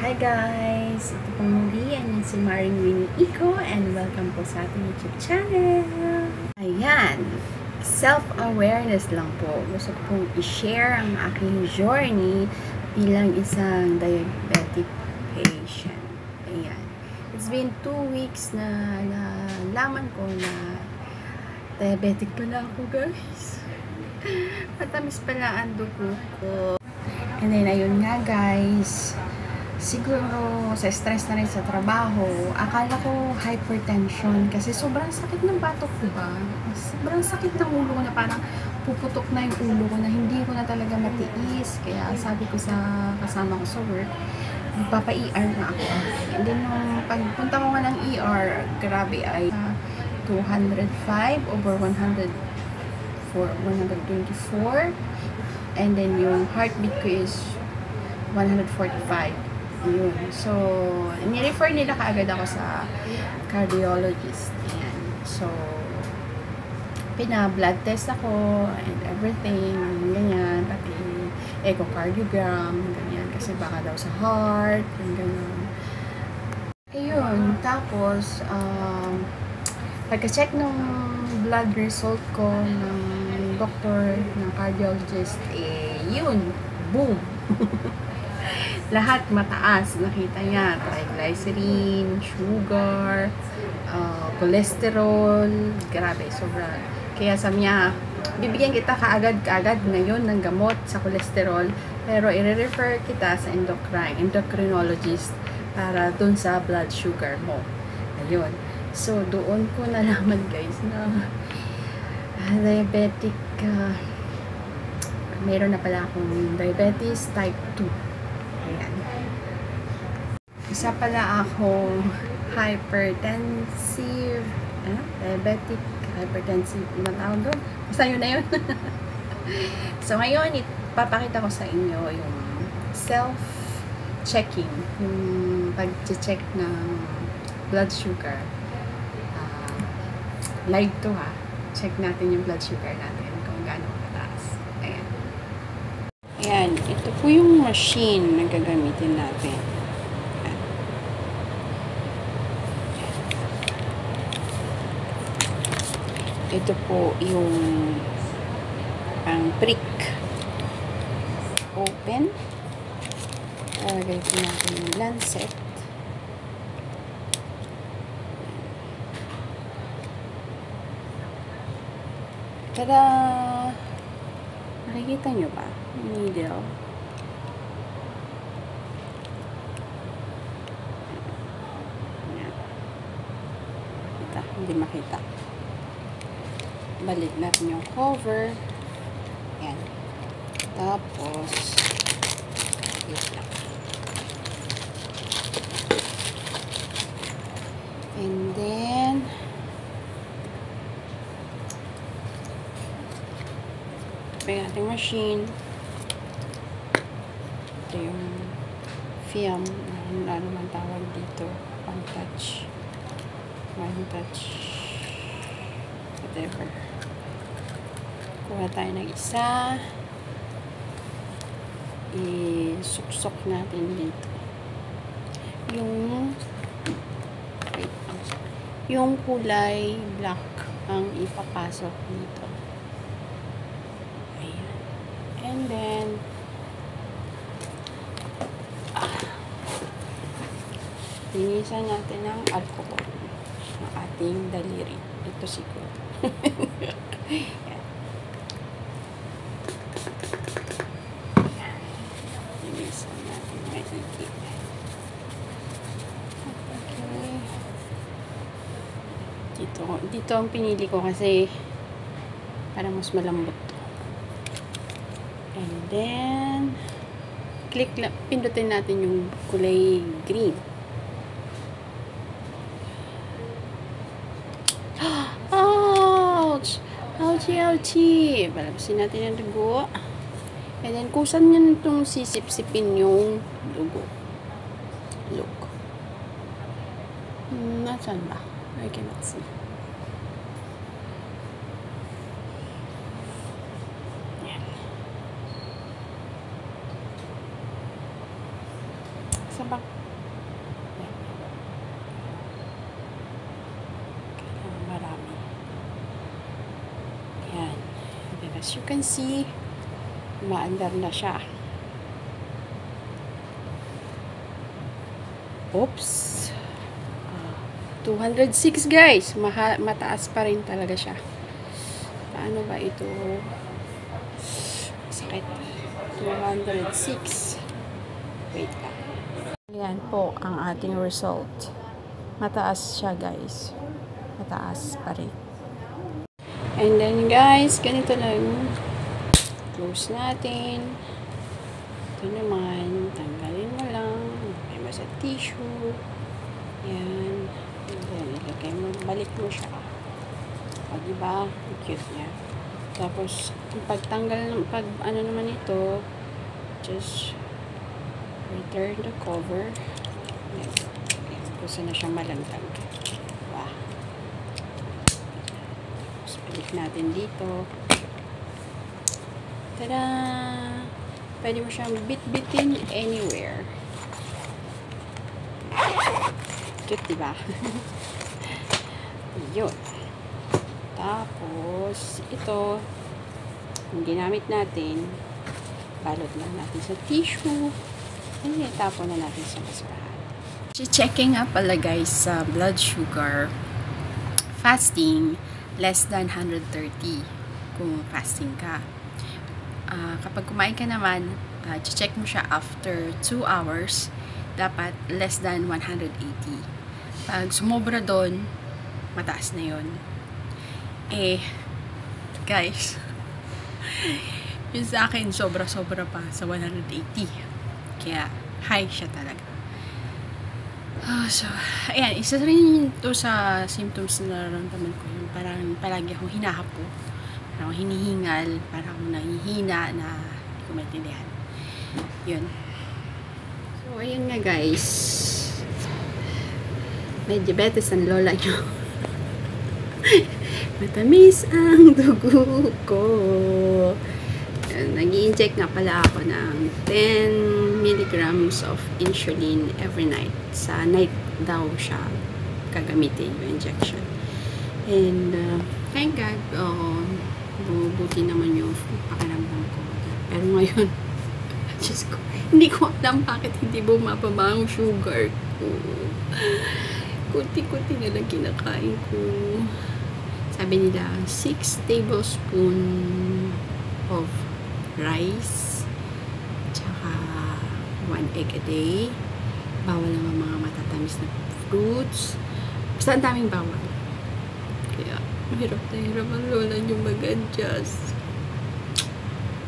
Hi guys! Ito po muli, yan si Maring Winnie Iko and welcome po sa ating YouTube channel. Ayan, self-awareness lang po. Gusto ko pong i-share ang aking journey bilang isang diabetic patient. Ayan. It's been 2 weeks na nalaman ko na diabetic pala ako guys. Matamis pala ang dugo ko. And then, ayun nga guys, siguro sa stress na rin sa trabaho, akala ko hypertension kasi sobrang sakit ng batok ko ba? Sobrang sakit ng ulo ko na parang puputok na yung ulo ko na hindi ko na talaga matiis. Kaya sabi ko sa kasama ko sa work, magpapa-ER na ako. And then, nung pagpunta ko nga ng ER, grabe ay 205 over 100 for 124. And then, yung heartbeat ko is 145. Yun. So, nirefer nila kaagad ako sa cardiologist. Ayan. So, pina-blood test ako and everything. Ganyan. Pati echocardiogram. Ganyan. Kasi baka daw sa heart. Ganyan. Ayun. Tapos, pagka-check ng blood result ko ng doctor, ng cardiologist, yun. Boom! Lahat mataas. Nakita niya, triglycerine, sugar, cholesterol, grabe, sobra. Kaya sabi niya, bibigyan kita kaagad ngayon ng gamot sa cholesterol, pero i-refer kita sa endocrinologist para dun sa blood sugar mo. Ayun. So, doon ko nalaman guys na diabetic, meron na pala akong diabetes type 2. Ayan. Isa pala akong hypertensive, diabetic, hypertensive, matawag doon. Basta yun na yun. So, ngayon, ipapakita ko sa inyo yung self-checking, yung pag-check ng blood sugar. Live to ha. Check natin yung blood sugar natin kung gaano kataas. Ayan. Ayan. Ito po yung machine na gagamitin natin. Ayan. Ito po yung ang prick. Open. Lagay po natin yung lancet. Tada! Nakikita nyo ba? Needle. Ayan. Kita, hindi makita. Balik natin yung cover. Ayan. Tapos, wait lang. And then, yung ating machine. Ito yung film. Ano man tawag dito. One touch. Whatever. Kuha tayo ng isa. Isuksok natin dito. Yung kulay black ang ipapasok dito. And then, linisan natin ng alcohol ng ating daliri. Ito siguro. Yan. Linisan natin maigi. Okay. Dito ang pinili ko kasi para mas malambot. And then, pindutin natin yung kulay green. Ouch! Ouchie! Palabasin natin yung dugo. And then, kusan nyo itong sisip-sipin yung dugo. Look. Nasaan ba? I cannot see. Sa bang... Kailangan marami. Yan. And as you can see, maandar na siya. Oops. 206 guys. Mataas pa rin talaga siya. Paano ba ito? Sakit. 206. Wait lang. Yan po ang ating result. Mataas siya guys. Mataas pa rin. And then guys, ganito lang. Close natin. Ito naman. Tanggalin mo lang. Ilagay mo sa tissue. Yan. And then ilagay mo. Balik mo siya. O diba? Ang cute niya. Tapos, kung pagtanggal, ano naman ito, just return the cover. Yan. Gusto na siyang malantag. Diba? Tapos, balik natin dito. Tada! Pwede mo siyang bit-bitin anywhere. Cute, diba? Yun. Tapos, ito, yung ginamit natin, balot lang natin sa tissue, and itapon na natin sa basurahan. Checking up pala guys sa blood sugar. Fasting, less than 130 kung fasting ka. Kapag kumain ka naman, check mo siya after 2 hours, dapat less than 180. Pag sumobra doon, mataas na yon. Guys, yun sa akin, sobra-sobra pa sa 180. Kaya, high siya talaga. So, ayan, isa rin ito sa symptoms na nararamdaman ko. Yung parang palagi akong hinahapo. Parang akong hinihingal. Parang akong nahihina na hindi ko maintindihan. Yun. So, ayun nga guys. May diabetes ang lola nyo. Matamis ang dugo ko. Nag-i-inject nga pala ako ng 10 milligrams of insulin every night. Sa night daw siya gagamitin yung injection. And, thank God, bumubuti naman yung pakiramdam ko. Pero ngayon, Diyos ko, hindi ko alam bakit hindi bumababa ang sugar ko. Kunti-kunti na lang kinakain ko. Sabi nila, 6 tablespoon of rice, tsaka 1 egg a day. Bawal lang ang mga matatamis na fruits. Basta ang daming bawal. Kaya, hirap na hirap ang lola nyo mag-adjust.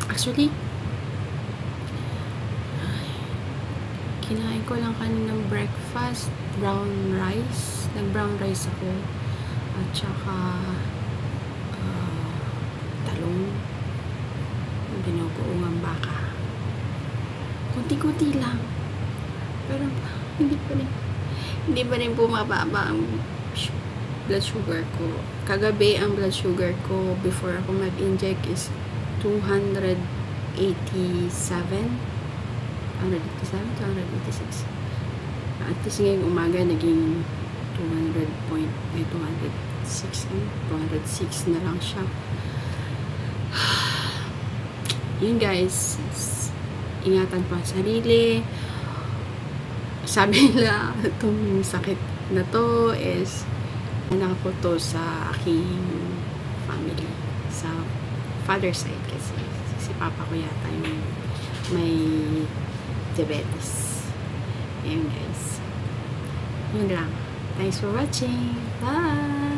Actually, kinain ko lang kaninang breakfast, brown rice. Nag-brown rice ako. At saka talong, binubuong baka. Kunti-kunti lang. Pero hindi pa rin bumababa ang blood sugar ko. Kagabi ang blood sugar ko before ako mag-inject is 287. 286. At least ngayong umaga naging 206 na lang siya. Yun guys, ingatan po ang sarili. Sabi nila itong sakit na to is nakapoto sa aking family, sa father side, kasi si papa ko yata yung may diabetes. Ayun guys, yun lang. Thanks for watching. Bye!